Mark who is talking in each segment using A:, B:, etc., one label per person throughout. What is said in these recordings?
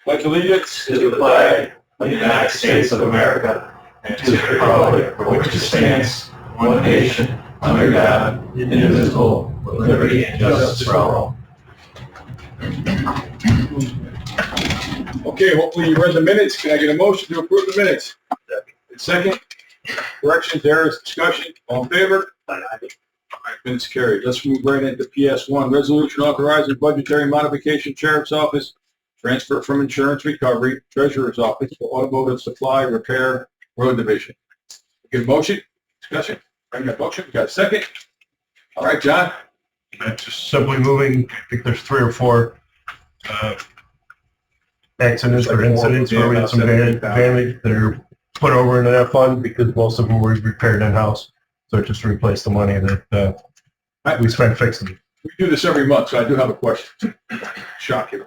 A: Pledge allegiance
B: to the flag of the United States of America and to the republic for which it stands, one nation, under God, indivisible, with liberty and justice for all.
A: Okay, hopefully you read the minutes. Can I get a motion to approve the minutes? Second. Corrections, errors, discussion. All in favor? All right, minutes carried. Let's move right into PS1. Resolution authorizing budgetary modification, Sheriff's Office, transfer from Insurance Recovery, Treasurer's Office for Automotive Supply, Repair, Road Division. Get a motion? Discussion. Bring that motion. We got a second? All right, John?
C: Just simply moving, I think there's 3 or 4 accidents or incidents where we had some damage that are put over into that fund because most of them were repaired in-house. So it's just to replace the money that we spent fixing.
A: We do this every month, so I do have a question. Shock you.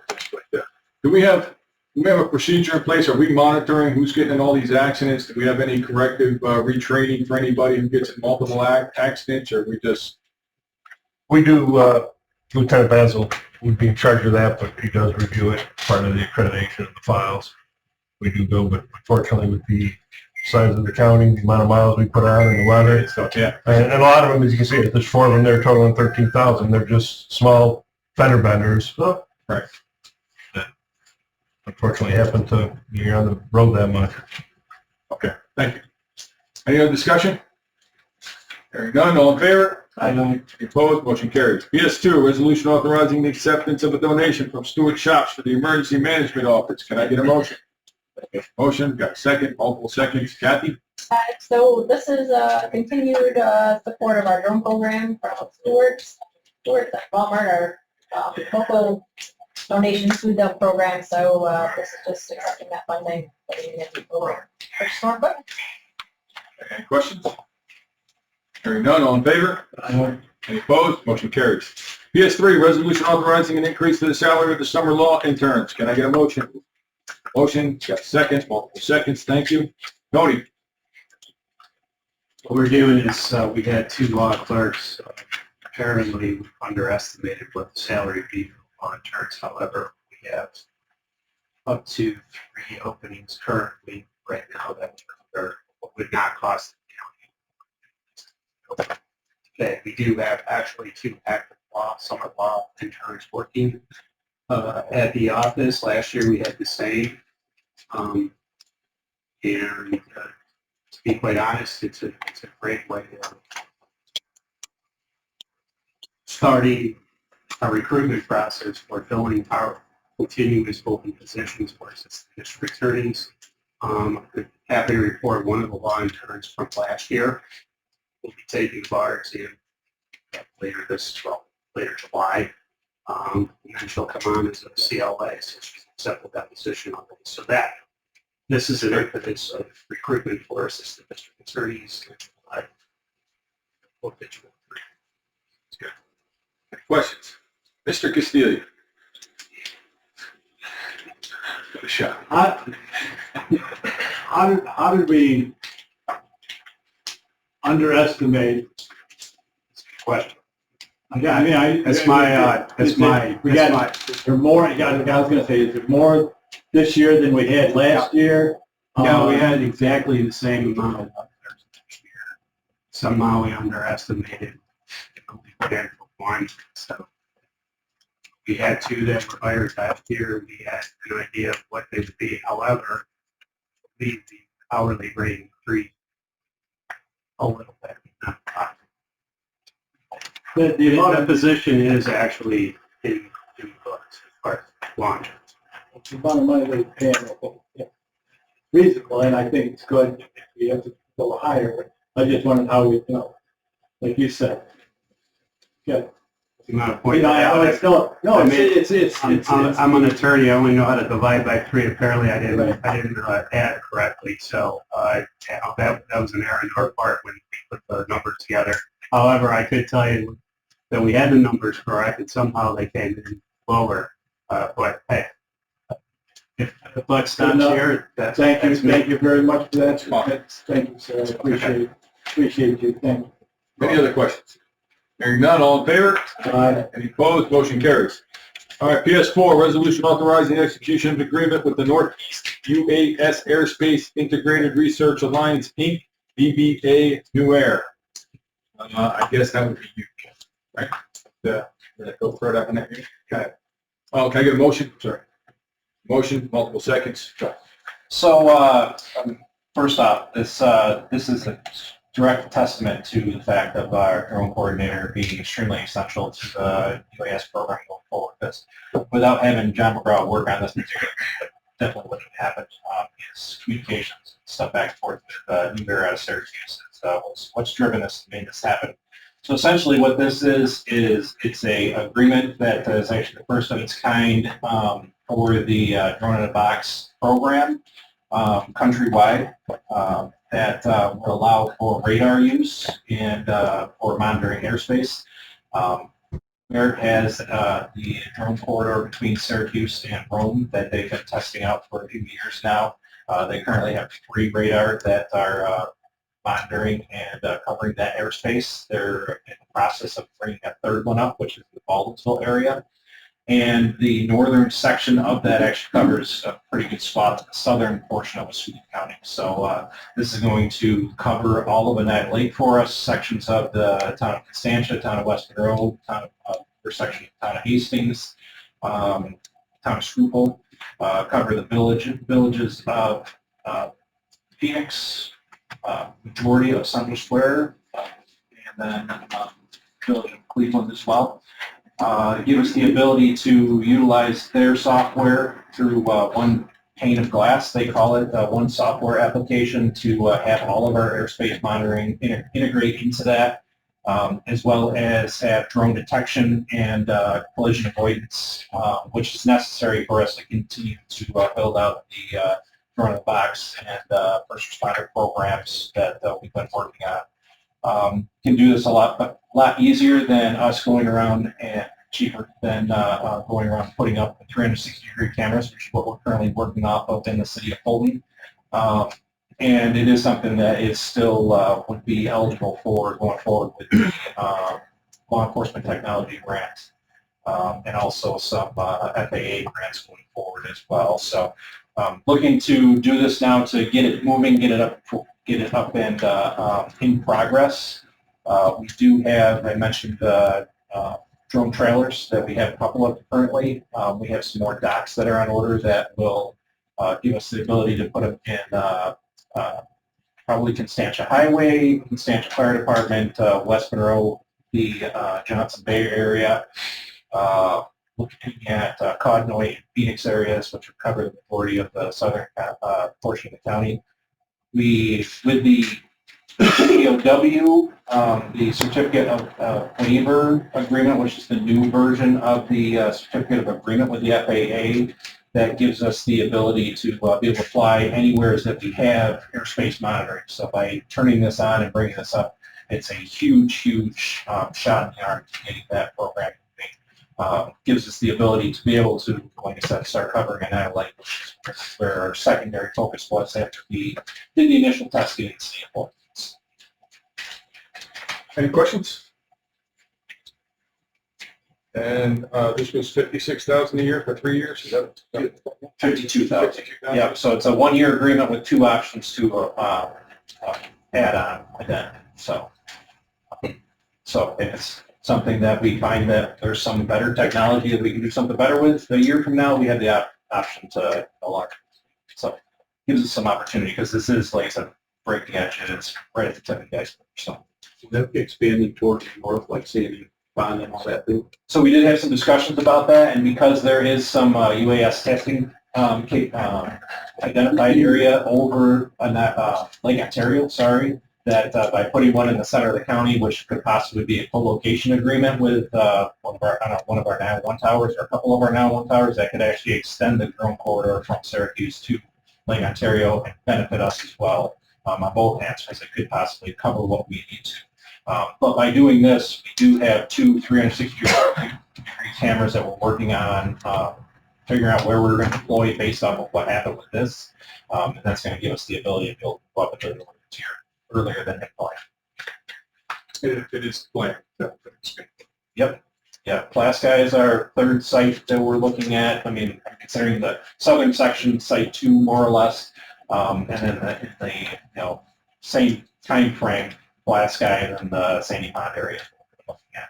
A: Do we have a procedure in place? Are we monitoring who's getting in all these accidents? Do we have any corrective retraining for anybody who gets in multiple accidents, or we just...
C: We do, Lieutenant Basil would be in charge of that, but he does review it, part of the accreditation of the files. We do go, but unfortunately with the size of the county, the amount of miles we put on and the weather,
A: Yeah.
C: and a lot of them, as you can see, there's 4 of them there totaling 13,000. They're just small fender benders.
A: Right.
C: That unfortunately happen to be on the road that much.
A: Okay, thank you. Any other discussion? Hearing none, all in favor? Aye. Opposed, motion carries. PS2, resolution authorizing the acceptance of a donation from Stewart Shops for the Emergency Management Office. Can I get a motion? Motion, got a second, multiple seconds. Kathy?
D: So this is a continued support of our drone program from Stewart's at Walmart, our local donations to the program. So this is just accepting that funding for the program. Purchase more equipment.
A: Any questions? Hearing none, all in favor? Aye. Any opposed? Motion carries. PS3, resolution authorizing an increase to the salary of the summer law interns. Can I get a motion? Motion, got seconds, multiple seconds, thank you. Tony?
E: What we're doing is we had 2 law clerks apparently underestimated what the salary would be for law interns. However, we have up to 3 openings currently right now that would not cost the county. Okay, we do have actually 2 active summer law interns working at the office. Last year we had the same. And to be quite honest, it's a great way of starting a recruitment process for filling our continuous open positions for assistant district attorneys. I'm happy to report one of the law interns from last year will be taking the bar exam later July. And then she'll come on as a CLA, so she's accepted that position already. So this is an impetus of recruitment for assistant district attorneys.
A: Any questions? Mr. Castillo? Got a shot.
F: How did we underestimate this question? Yeah, I mean, is there more? I was going to say, is there more this year than we had last year?
E: Yeah, we had exactly the same amount of others this year. Somehow we underestimated one. So we had 2 that were hired last year. We had an idea of what they would be. However, the hourly rate increased a little bit. Not a lot. The position is actually in the books as far as launch.
F: The amount of money they pay reasonable, and I think it's good. We have to go higher, but I just wondered how we, like you said, yeah.
E: I'm an attorney. I only know how to divide by 3. Apparently, I didn't add it correctly. So that was an error on our part when we put the numbers together. However, I could tell you that we had the numbers correct, and somehow they came in lower. But hey, if the buck stops here,
F: thank you very much for that. Thank you, sir. I appreciate you. Thank you.
A: Any other questions? Hearing none, all in favor?
F: Aye.
A: Any opposed? Motion carries. All right, PS4, resolution authorizing execution of agreement with the Northeast UAS Airspace Integrated Research Alliance, Inc., DBA New Air. I guess that would be you, right? Go further on that. Okay. Oh, can I get a motion? Sorry. Motion, multiple seconds.
B: So, first off, this is a direct testament to the fact of our drone coordinator being extremely essential to the UAS program going forward. Because without having John McGraw work on this particular, it definitely wouldn't have happened. His communications and stuff back and forth with New Air out of Syracuse is what's driven us to make this happen. So essentially what this is it's a agreement that is actually the first of its kind for the Drone in a Box program countrywide that will allow for radar use and for monitoring airspace. America has the drone corridor between Syracuse and Rome that they've been testing out for a few years now. They currently have 3 radar that are monitoring and covering that airspace. They're in the process of bringing a 3rd one up, which is the Baldwinsville area. And the northern section of that actually covers a pretty good swath of the southern portion of Oswego County. So this is going to cover all of Annette Lake for us, sections of the town of Constantia, town of West Monroe, or section of the town of Hastings, town of Schuylkill, cover the villages of Phoenix, majority of Central Square, and then village of Cleveland as well. Give us the ability to utilize their software through one pane of glass, they call it, one software application to have all of our airspace monitoring integrate into that, as well as have drone detection and collision avoidance, which is necessary for us to continue to build out the Drone in a Box and first responder programs that we've been working on. Can do this a lot easier than us going around and cheaper than going around putting up 360-degree cameras, which is what we're currently working off of in the city of Fulton. And it is something that is still would be eligible for going forward with the law enforcement technology grants and also some FAA grants going forward as well. So looking to do this now to get it moving, get it up and in progress. We do have, I mentioned, drone trailers that we have a couple of currently. We have some more docks that are on order that will give us the ability to put them in probably Constantia Highway, Constantia Fire Department, West Monroe, the Johnson Bay area, looking at Codnoy and Phoenix areas, which would cover the majority of the southern portion of the county. With the COW, the Certificate of Waiver Agreement, which is the new version of the Certificate of Agreement with the FAA, that gives us the ability to be able to fly anywhere that we have airspace monitoring. So by turning this on and bringing this up, it's a huge shot in the arm to getting that program moving. Gives us the ability to be able to, like I said, start covering an island, which is where our secondary focus was after we did the initial testing in Singapore.
A: Any questions? And this was $56,000 a year for 3 years. Is that
B: 52,000. Yeah. So it's a 1-year agreement with 2 options to add on addendum. So it's something that we find that there's some better technology that we can do something better with. A year from now, we have the option to no longer. So it gives us some opportunity because this is, like I said, break the edge and it's right at the tip of the iceberg. So
F: That be expanded towards north, like Sandy Pond and all that thing.
B: So we did have some discussions about that, and because there is some UAS testing identified area over on that Lake Ontario, that by putting one in the center of the county, which could possibly be a co-location agreement with one of our 911 towers or a couple of our 911 towers, that could actually extend the drone corridor from Syracuse to Lake Ontario and benefit us as well on both ends, because it could possibly cover what we need to. But by doing this, we do have 2 360-degree cameras that we're working on figuring out where we're going to deploy based off of what happened with this. And that's going to give us the ability to build up a little tier earlier than planned.
A: it is planned?
B: Yep. Yeah, Plasky is our third site that we're looking at. I mean, considering the southern section, site 2 more or less, and then the same time frame, Plasky and then the Sandy Pond area. We're looking at.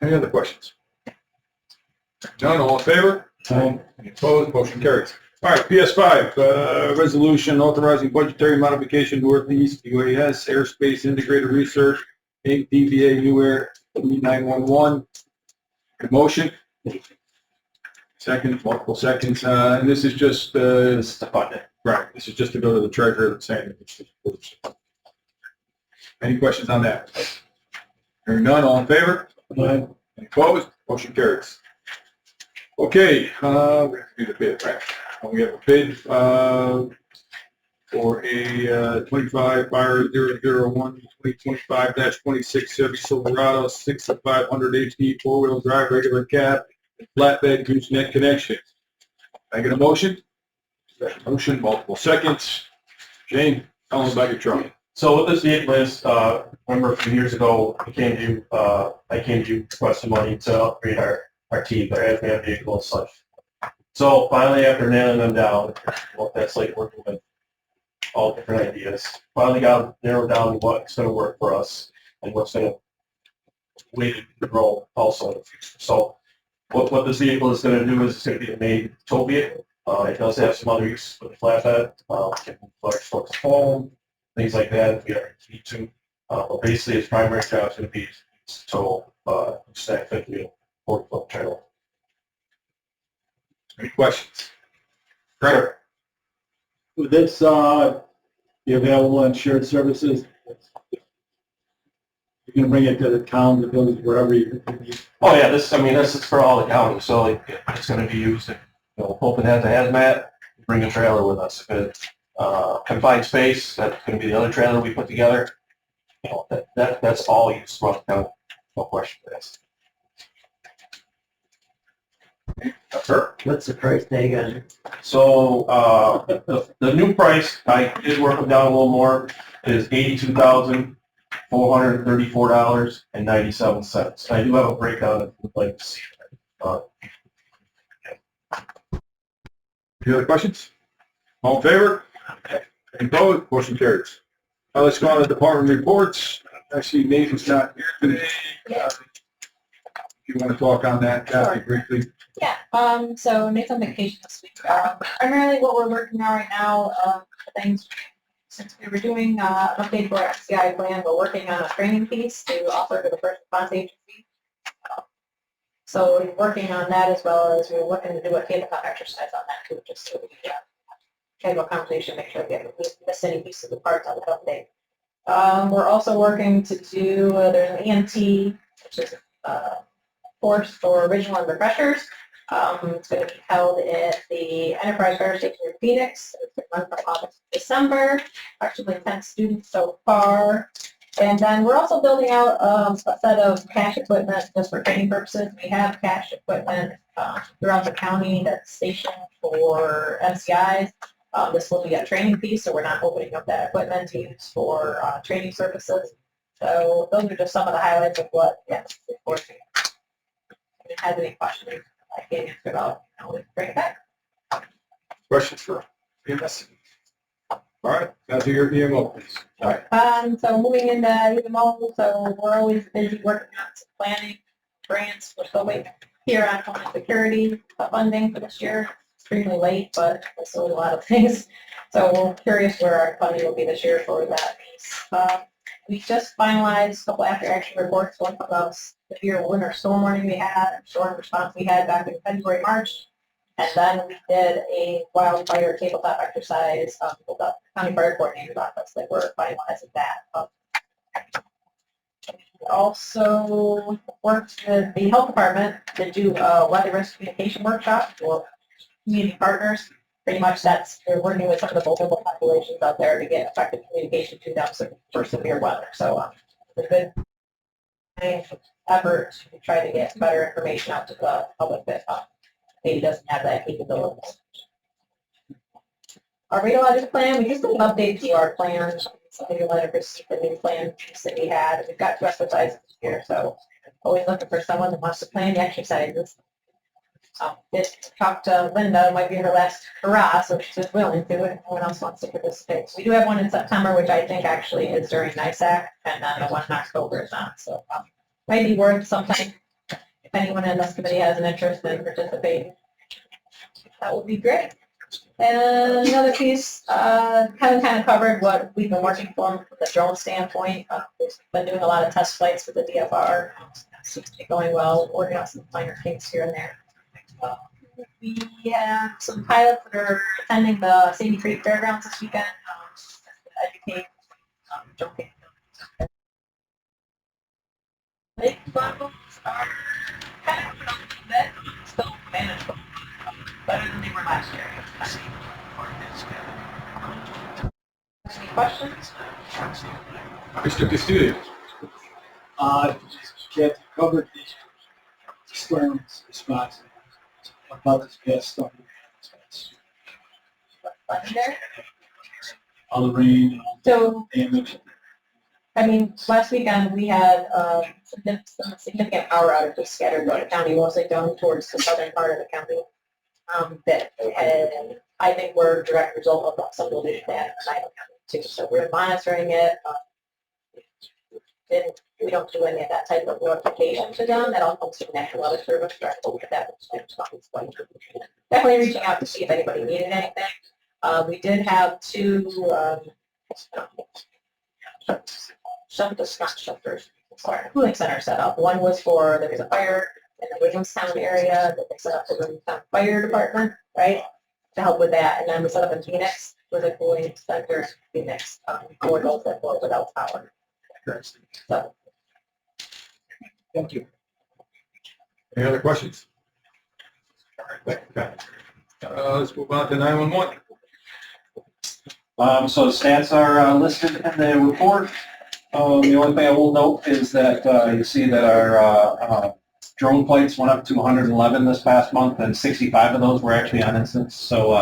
A: Any other questions? None, all in favor? Any opposed? Motion carries. All right, PS5, resolution authorizing budgetary modification Northeast UAS Airspace Integrated Research, Inc., DBA New Air 911. Motion? Second, multiple seconds, and this is just,
B: This is the budget.
A: right, this is just to go to the treasurer and saying. Any questions on that? Hearing none, all in favor? Any opposed? Motion carries. Okay, we have to do the bid, right? We have a bid, for a, 25 Fire 001 2025-26 Chevy Silverado 6500 HD four-wheel drive regular cab, flatbed gooseneck connection. Can I get a motion? Motion, multiple seconds. Jane, tell them about your truck.
G: So what this vehicle is, remember a few years ago, I came to you requesting money to upgrade our team, our hazmat vehicle and such. So finally, after nailing them down, what that's like working with all different ideas, finally got narrowed down what's going to work for us and what's going to way to grow also in the future. So what this vehicle is going to do is it's going to be a main tow vehicle. It does have some other use for the flatbed, large sorts of foam, things like that if we ever need to. But basically, its primary job is going to be tow stack fifth wheel, 4-foot trailer.
A: Any questions? Right.
F: With this, the available insured services, you can bring it to the town, the village, wherever you need.
G: Oh yeah, this is for all the counties, so it's going to be used. Hope it has a hazmat. Bring a trailer with us. If it's confined space, that's going to be the other trailer we put together. That's all used throughout the county. No question asked.
A: Sure.
H: What's the price tag on it?
G: So the new price, I did work them down a little more, is $82,434.97. I do have a breakdown if you'd like to see it.
A: Any other questions? All in favor? Any opposed? Motion carries. Now let's go on to department reports. Actually, Nathan's not here today. If you want to talk on that, Kathy, briefly.
D: Yeah, so Nate's on vacation this week. Primarily what we're working on right now, things, since we were doing an update for our FCI plan, we're working on a training piece to offer to the first response agency. So we're working on that as well as we're looking to do a tabletop exercise on that too, just so we can have a conversation, make sure we haven't missed any pieces of the parts on that update. We're also working to do, there's an EMT, which is course for original and refreshers. It's going to be held at the Enterprise Fire Station in Phoenix. It's going to run from August to December. Actually 10 students so far. And then we're also building out a set of cash equipment just for training purposes. We have cash equipment throughout the county that's stationed for MCIs. This will be a training piece, so we're not opening up that equipment to use for training services. So those are just some of the highlights of what, yes, of course. If you have any questions, I can answer about, we can bring it back.
A: Questions for EMS? All right, now to your EMO, please. All right.
D: So moving into EMO, so we're always busy working on some planning, grants. We're still waiting here on Homeland Security funding for this year. Extremely late, but there's still a lot of things. So we're curious where our funding will be this year for that piece. We just finalized a couple after action reports, one about the winter storm warning we had, storm response we had back in February, March. And then we did a wildfire tabletop exercise with the county fire coordinator's office that we're finalizing that. We also worked with the health department to do a weather risk communication workshop for community partners. Pretty much we're working with some of the vulnerable populations out there to get effective communication to them for severe weather. So it's a good effort to try to get better information out to the public that maybe doesn't have that capability. Our radiologic plan, we just did an update to our plan. Somebody letter for the new plan that we had. We've got two exercises here, so always looking for someone that wants to plan the exercises. Did talk to Linda, it might be her last hurrah, so she's willing to, and no one else wants to participate. We do have one in September, which I think actually is during NISAC, and then the one in October is not, so might be worth something. If anyone in this committee has an interest in participating, that would be great. And another piece, Kevin kind of covered what we've been working from the drone standpoint. We've been doing a lot of test flights with the DFR. Seems to be going well, working out some minor kinks here and there. We have some pilots that are attending the Sandy Creek Fairgrounds this weekend. Educate, jumping. Lake bundles are kind of a bit still manageable, better than they were last year. Any questions?
A: Mr. Castillo.
F: Kathy covered the storm response about this past storm. All the rain and all
D: So,
F: the damage.
D: I mean, last weekend we had some significant power outages scattered throughout the county, mostly down towards the southern part of the county. That had, I think, were a direct result of some of the that County too. So we're monitoring it. We don't do any of that type of notification to them. That all comes through National Weather Service. We'll look at that. Definitely reaching out to see if anybody needed anything. We did have two cooling center set up. One was for, there was a fire in the Williamstown area that they set up for the Williamstown Fire Department, right? To help with that. And then we set up in Phoenix with a cooling center in Phoenix for those that were without power. So,
F: Thank you.
A: Any other questions? Let's move on to 911.
B: So the stats are listed in the report. The only thing I will note is that you see that our drone flights went up to 111 this past month, and 65 of those were actually on instance. So,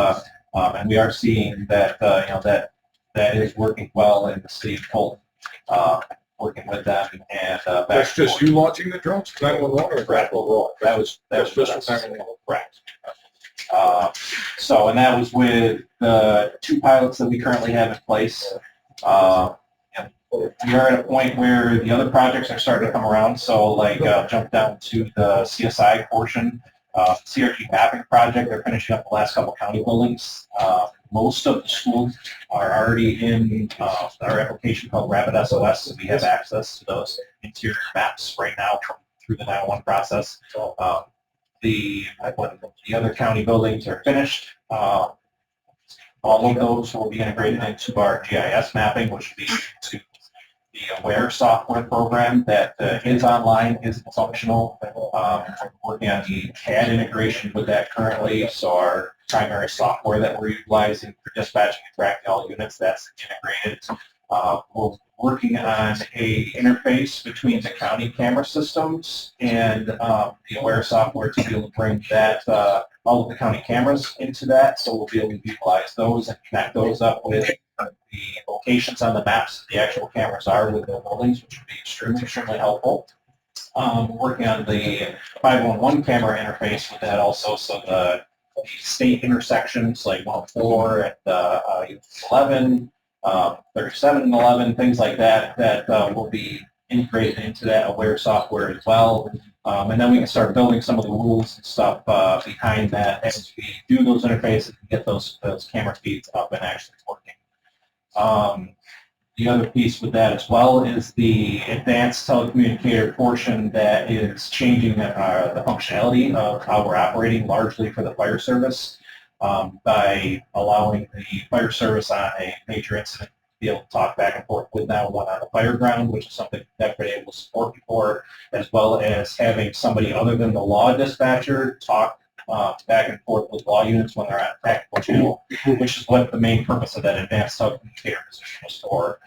B: and we are seeing that that is working well in the city of Polk, working with them and back
A: That's
B: and
A: just
B: forth.
A: you launching the drones, 911 or
B: Correct.
A: overall?
B: That was
A: just
B: us.
A: 911.
B: Correct. So, and that was with the two pilots that we currently have in place. And we are at a point where the other projects are starting to come around. So, like, jump down to the CSI portion, CRG mapping project. They're finishing up the last couple county buildings. Most of the schools are already in our application called Rapid SOS, so we have access to those interior maps right now through the 911 process. The other county buildings are finished. All of those will be integrated into our GIS mapping, which will be to the AWARE software program that is online, is functional. We're working on the CAD integration with that currently, so our primary software that we're utilizing for dispatching and tracking all units, that's integrated. We're working on a interface between the county camera systems and the AWARE software to be able to bring that, all of the county cameras into that, so we'll be able to utilize those and connect those up with the locations on the maps that the actual cameras are with the buildings, which would be extremely helpful. Working on the 511 camera interface with that also, so the state intersections like 104 and 11, 37 and 11, things like that, that will be integrated into that AWARE software as well. And then we can start building some of the rules and stuff behind that as we do those interfaces and get those camera feeds up and actually working. The other piece with that as well is the advanced telecommunicator portion that is changing the functionality of how we're operating largely for the fire service by allowing the fire service on a major incident to be able to talk back and forth with 911 on the fire ground, which is something we've never been able to support before, as well as having somebody other than the law dispatcher talk back and forth with law units when they're on a tactical channel, which is what the main purpose of that advanced telecommunicator position was for.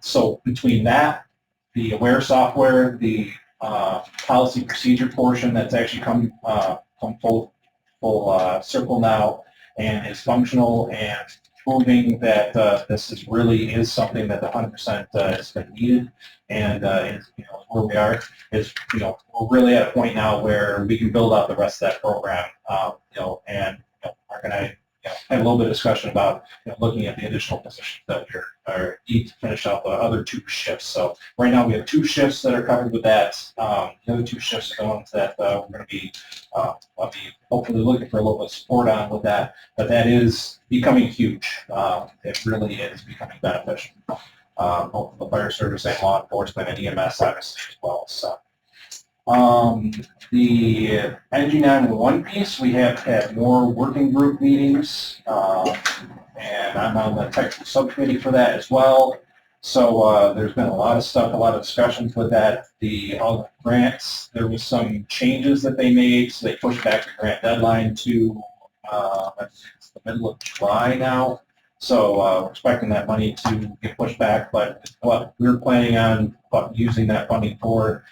B: So between that, the AWARE software, the policy procedure portion that's actually come full circle now and is functional, and proving that this is something that 100% has been needed, and is, where we are is, we're really at a point now where we can build out the rest of that program, and we're going to have a little bit of discussion about looking at the additional positions that need to finish out the other 2 shifts. So right now we have 2 shifts that are covered with that. The other 2 shifts are the ones that we're going to be, I'll be hopefully looking for a little bit of support on with that. But that is becoming huge. It really is becoming beneficial, both for the fire service and law enforcement and EMS obviously as well. So. The Energy 911 piece, we have had more working group meetings, and I'm on the technical subcommittee for that as well. So there's been a lot of stuff, a lot of discussions with that. All the grants, there was some changes that they made, so they pushed back the grant deadline to it's the middle of July now. So we're expecting that money to get pushed back, but what we're planning on using that funding for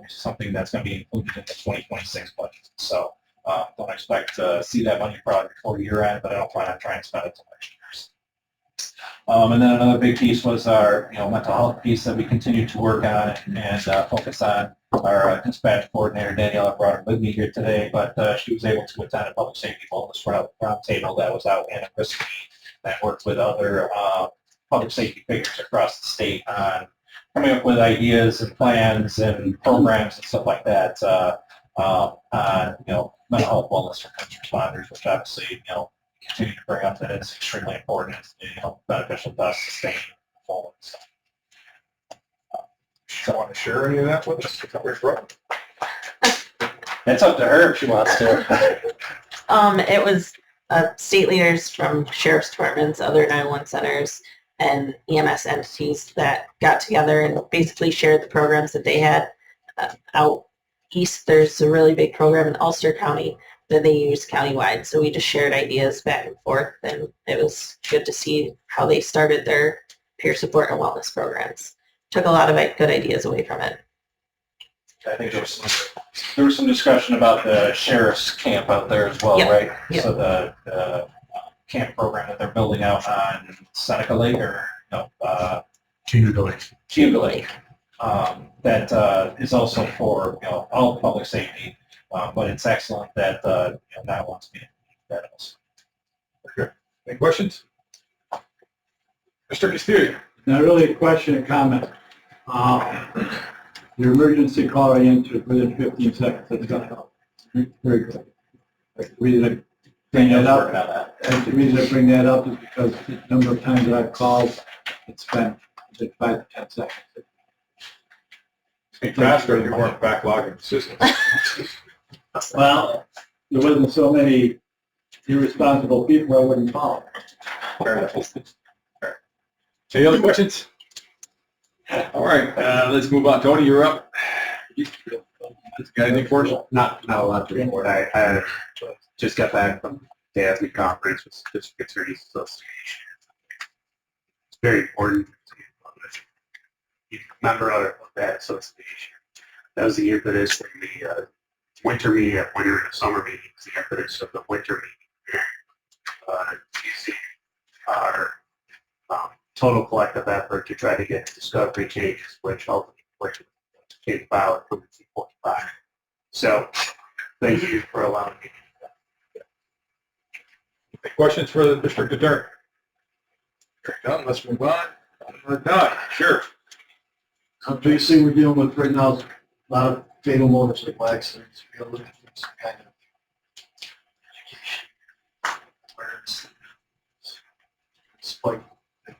B: something that's going to be included in the 2026 budget. So don't expect to see that money probably before year end, but I don't plan on trying to spend it until next year. And then another big piece was our mental health piece that we continue to work on and focus on. Our dispatch coordinator, Danielle, brought her with me here today, but she was able to attend a public safety wellness roundtable that was out in Risky that worked with other public safety figures across the state on coming up with ideas and plans and programs and stuff like that on mental health wellness for first responders, which obviously continue to bring up that it's extremely important. It's beneficial to us to stay forward. So.
A: Do you want to share any of that with us?
B: It's up to her if she wants to.
H: It was state leaders from sheriff's departments, other 911 centers, and EMS entities that got together and basically shared the programs that they had out east. There's a really big program in Ulster County that they use countywide. So we just shared ideas back and forth, and it was good to see how they started their peer support and wellness programs. Took a lot of good ideas away from it.
B: I think there was some discussion about the sheriff's camp out there as well,
H: Yep.
B: right?
H: Yep.
B: So the camp program that they're building out on Seneca Lake or
C: Cuba Lake.
B: That is also for all public safety, but it's excellent that that wants to be that also.
A: Any questions? Mr. Castillo?
F: Not really a question, a comment. Your emergency call I answered within 15 seconds. That's gonna help. Very good. The reason I bring that up, the reason I bring that up is because the number of times that I've called, it's been 5 to 10 seconds.
A: Speak faster, you weren't backlogging the system.
F: Well, there wasn't so many irresponsible people I wouldn't call.
A: Fair enough. Any other questions? All right, let's move on. Tony, you're up. Got anything for us?
E: Not a lot to report. I just got back from the ASME conference with District Attorneys Association. It's very important to be a member of that association. That was the impetus for the winter meeting, winter and summer meetings, the impetus of the winter meeting. You see our total collective effort to try to get discovery changes, which ultimately came about from the C45. So, thank you for allowing me.
A: Any questions for the district attorney? None, let's move on. None, sure.
F: Obviously, we're dealing with right now a lot of fatal motorcycle accidents. We're looking for some kind of education awareness. Spike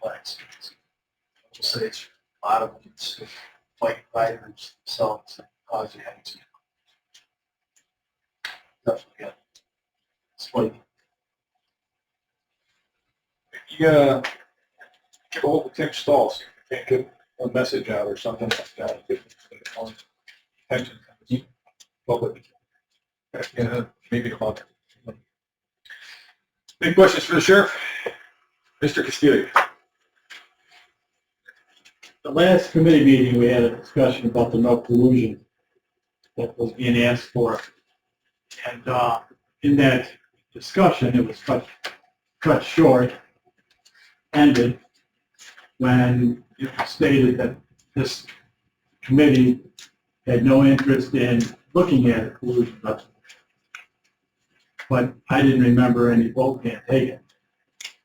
F: accidents. I will say it's a lot of them. It's bike riders themselves that cause the accident. Definitely got spike.
A: Yeah, get hold of Tim Stalls. Can't get a message out or something like that. Attention, public. Yeah, maybe a month. Any questions for the sheriff? Mr. Castillo?
F: The last committee meeting, we had a discussion about the milk collusion that was being asked for. And in that discussion, it was cut short. ended when it was stated that this committee had no interest in looking at a collusion resolution. But I didn't remember any vote being taken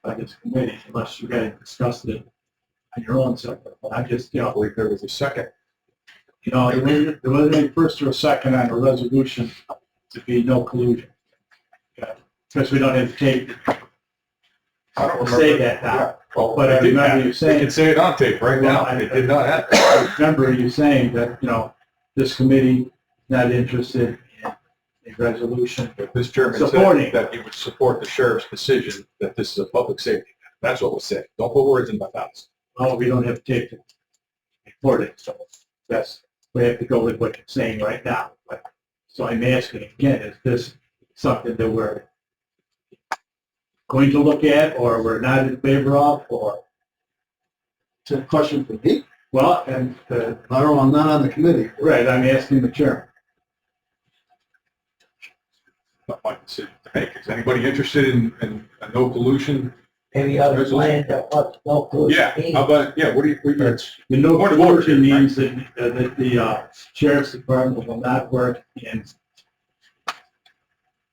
F: by this committee unless you guys discussed it on your own separate. But I just,
A: I believe there was a second.
F: there wasn't any first or a second on a resolution to be no collusion. Okay? Because we don't have to take,
A: I don't remember.
F: say that now.
A: Well,
F: But I
A: it did
F: remember
A: happen.
F: you saying-
A: We can say it on tape right now.
F: Well,
A: It did not happen.
F: I remember you saying that, this committee is not interested in a resolution.
A: This chairman
F: Supporting.
A: said that he would support the sheriff's decision that this is a public safety. That's what was said. Don't put words in my mouth.
F: Well, we don't have to take it report it, so that's, we have to go with what you're saying right now. But, so I'm asking again, is this something that we're going to look at, or we're not in favor of, or?
I: It's a question for me.
F: Well, and,
I: I don't know, I'm not on the committee.
F: right, I'm asking the chairman.
A: Not my decision to make. Is anybody interested in a no pollution?
J: Any other
A: Resolution.
J: plan that what no pollution
A: Yeah,
J: means?
A: how about, yeah, what do you,
F: The no
A: Point of order,
F: collusion
A: Frank.
F: means that the sheriff's department will not work in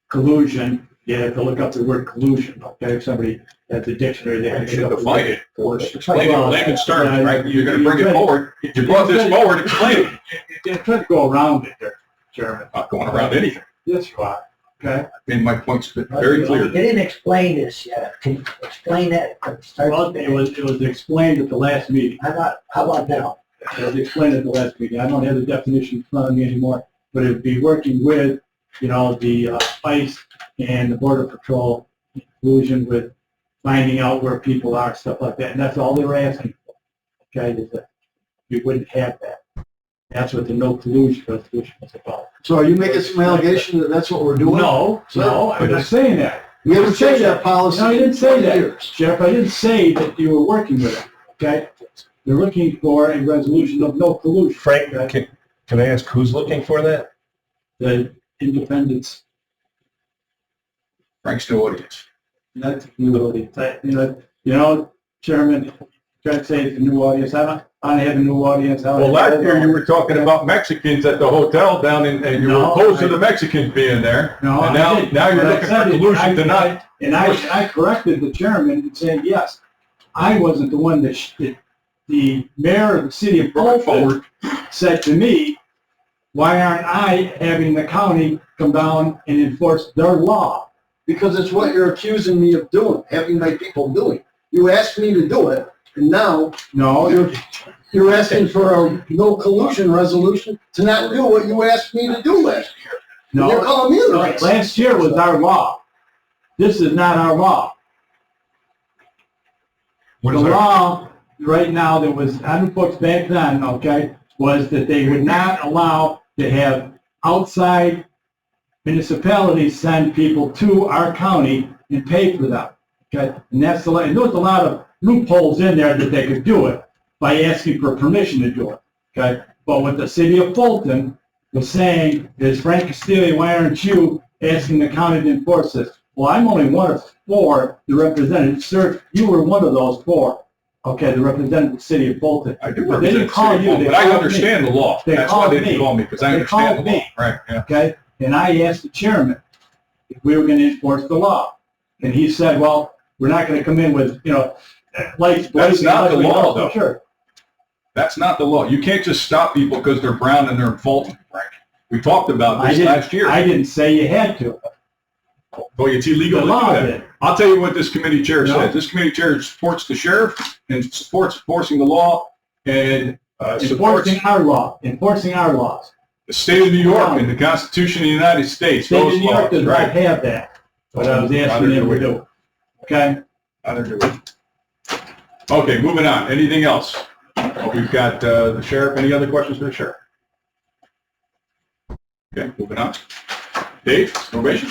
F: collusion. You have to look up the word collusion, okay? If somebody at the dictionary, they
A: you
F: have to
A: should
F: look up the
A: define
F: word.
A: it or explain it in layman's terms,
F: Yeah,
A: right? You're gonna bring
F: you
A: it
F: tried-
A: forward. You brought this forward, explain it.
F: You're trying to go around it there, Chairman.
A: Not going around anything.
F: Yes, you are, okay?
A: I mean, my point's been very
J: You
A: clear.
J: didn't explain this yet. Can you explain that from start
F: Well,
J: to
F: it
J: finish?
F: was explained at the last meeting.
J: How about now?
F: It was explained at the last meeting. I don't have the definition in front of me anymore, but it would be working with, the ICE and the Border Patrol in collusion with finding out where people are, stuff like that. And that's all they were asking for, okay, is that we wouldn't have that. That's what the no collusion resolution was about.
I: So are you making some allegation that that's what we're doing?
F: No, I'm not saying that.
I: We haven't changed that policy.
F: No, you didn't say
I: in
F: that.
I: years.
F: Sheriff, I didn't say that you were working with it, okay? They're looking for a resolution of no collusion.
C: Frank, can I ask who's looking for that?
F: The independents,
A: Frank's new audience.
F: not really, Chairman, trying to say it's a new audience. I don't have a new audience.
A: Well, last year you were talking about Mexicans at the hotel down in, and you were
F: No,
A: opposed to
F: I-
A: the Mexicans being there.
F: No,
A: And
F: I
A: now,
F: didn't.
A: now you're
F: But I
A: looking
F: said
A: for
F: it.
A: collusion to not.
F: And I corrected the chairman and saying, yes, I wasn't the one that the mayor of the city of
A: Going
F: Brooklyn
A: forward,
F: said to me, why aren't I having the county come down and enforce their law?
I: Because it's what you're accusing me of doing, having my people doing. You asked me to do it, and now
F: No,
I: you're asking for a no collusion resolution to not do what you asked me to do last year. You're
F: no,
I: calling me the right.
F: last year was our law. This is not our law.
C: What
F: The
C: is our,
F: law right now that was on the books back then, okay, was that they would not allow to have outside municipalities send people to our county and pay for them, okay? And that's the, and there was a lot of loopholes in there that they could do it by asking for permission to do it, okay? But what the city of Fulton was saying is, Frank Castillo, why aren't you asking the county to enforce this? Well, I'm only one of four that represented, sir, you were one of those four, okay, that represented the city of Fulton.
A: I do
F: But they didn't
A: represent
F: call
A: City
F: you,
A: Hall,
F: they
A: but I
F: called
A: understand the law.
F: They
A: That's why
F: called
A: they didn't
F: me.
A: call me, because I
F: They
A: understand the
F: called
A: law.
F: me.
A: Right, yeah.
F: Okay, and I asked the chairman if we were going to enforce the law. And he said, well, we're not going to come in with, lights blazing.
A: not the
F: like we
A: law,
F: know for
A: though.
F: Sure.
A: That's not the law. You can't just stop people because they're brown and they're in Fulton, Frank. We talked about
F: I
A: this
F: didn't-
A: last year.
F: I didn't say you had to.
A: Well, it's illegal
F: The
A: to do
F: law
A: that.
F: did.
A: I'll tell you what this committee chair
F: No.
A: says. This committee chair supports the sheriff and supports enforcing the law and supports
F: Enforcing our law, enforcing our laws.
A: the state of New York and the Constitution of the United States.
F: State of
A: Those
F: New York
A: laws,
F: does not
A: right?
F: have that, but I was asking them to do. Okay?
A: Neither do we. Okay, moving on. Anything else? We've got the sheriff. Any other questions for the sheriff? Okay, moving on. Dave, probation?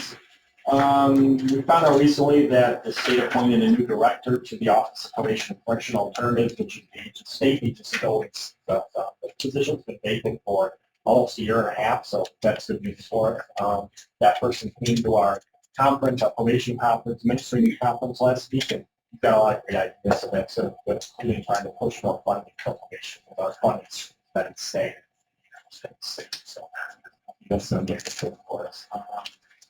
B: We found out recently that the state appointed a new director to the Office of Probation and Correctional Alternatives, which the state needs to fill. The position's been vacant for almost a year and a half, so that's good news for it. That person came to our conference, our probation conference, administrative conference last week, and You've got a lot of great ideas, so that's a good thing, trying to push more funding application without funding that it's staying. So that's a big thing for us.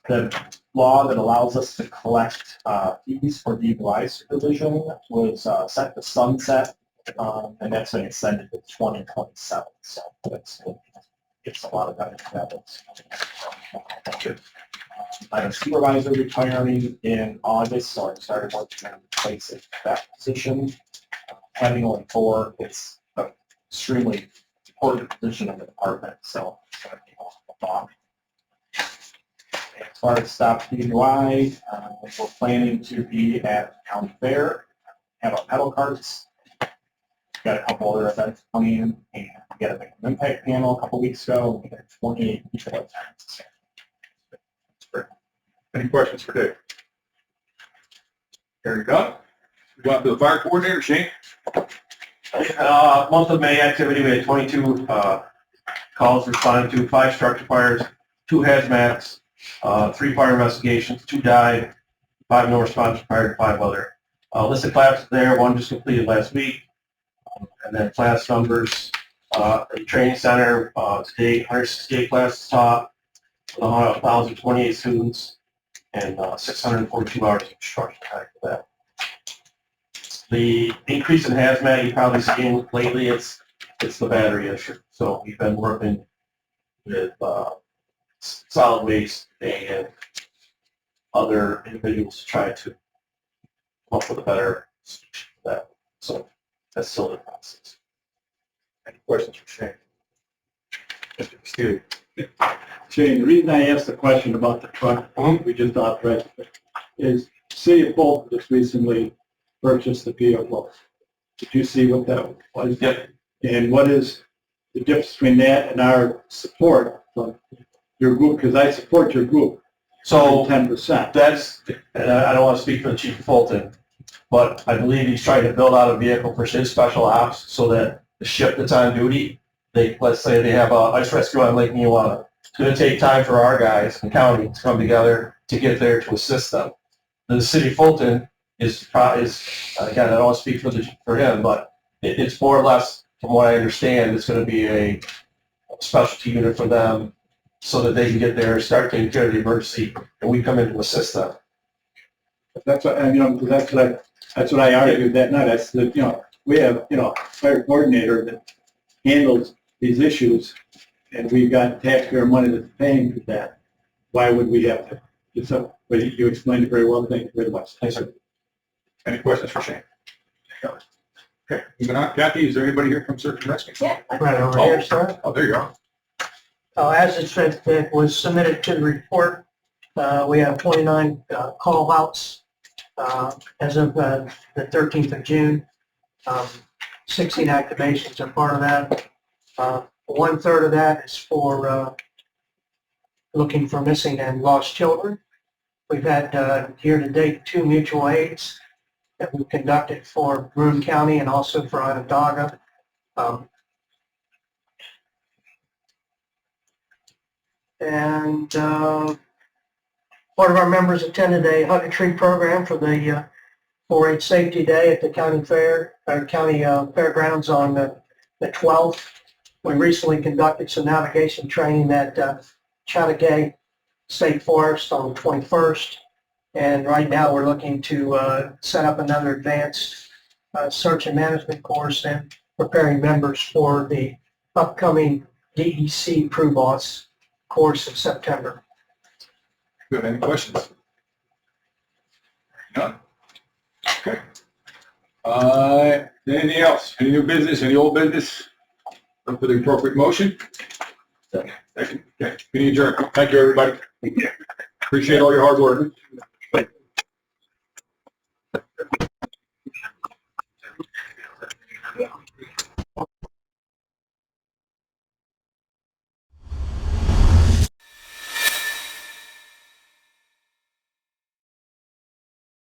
B: The law that allows us to collect fees for DUI supervision was set to sunset, and that's been extended to 2027. So it's a lot of benefits. I have a supervisor retiring in August, so I started working on replacing that position. Having only 4, it's an extremely important position in the department, so it's going to be a lot. As far as Stop DUI, we're planning to be at County Fair, have our pedal carts. Got a couple other events coming in, and we got a big impact panel a couple weeks ago. We got 28 people attend.
A: Any questions for Dave? Hearing none. Go on to the fire coordinator, Shane.
G: Month of May activity, we had 22 calls responded to, 5 structure fires, 2 hazmats, 3 fire investigations, 2 died, 5 no response required, 5 other. List of classes there, 1 just completed last week. And then class numbers, at the training center, today 168 classes taught, 1,028 students, and 642 hours of instruction for that. The increase in hazmat you've probably seen lately, it's the battery issue. So we've been working with solid waste and other individuals to try to come up with a better solution for that. So that's still the process.
A: Any questions for Shane? Mr. Steele.
F: Shane, the reason I asked the question about the truck we just authorized is City of Bolton just recently purchased the vehicle. Did you see what that was?
G: Yep.
F: And what is the difference between that and our support from your group? Because I support your group.
G: So
F: 10%.
G: that's, and I don't want to speak for the chief of Fulton, but I believe he's trying to build out a vehicle for his special ops so that the ship that's on duty, let's say they have a ice rescue on Lake Newata. It's going to take time for our guys in the county to come together to get there to assist them. The city of Fulton is again, I don't want to speak for him, but it's more or less, from what I understand, it's going to be a specialty unit for them so that they can get there, start taking care of the emergency, and we come in to assist them.
F: That's what, that's what I argued that night. I said, we have, a fire coordinator that handles these issues, and we've got taxpayer money that's paying for that. Why would we have to? But you explained it very well. Thank you very much.
G: Thanks, sir.
A: Any questions for Shane? Okay, moving on. Kathy, is there anybody here from Search and Rescue?
D: Yeah.
J: Right over here, sir.
A: Oh, there you are.
J: As it was submitted to the report, we have 29 call outs as of the 13th of June. 16 activations are part of that. 1/3 of that is for looking for missing and lost children. We've had year-to-date 2 mutual aids that we've conducted for Broome County and also for Onondaga. And part of our members attended a Hug a Tree program for the 4-H Safety Day at the county fair, or county fairgrounds on the 12th. We recently conducted some navigation training at Chattagay State Forest on the 21st. And right now we're looking to set up another advanced search and management course and preparing members for the upcoming DEC Crew Boss course in September.
A: Good. Any questions? None? Okay. Anything else? Any new business? Any old business? Look for the appropriate motion. Second. Okay. Meeting adjourned. Thank you, everybody. Appreciate all your hard work.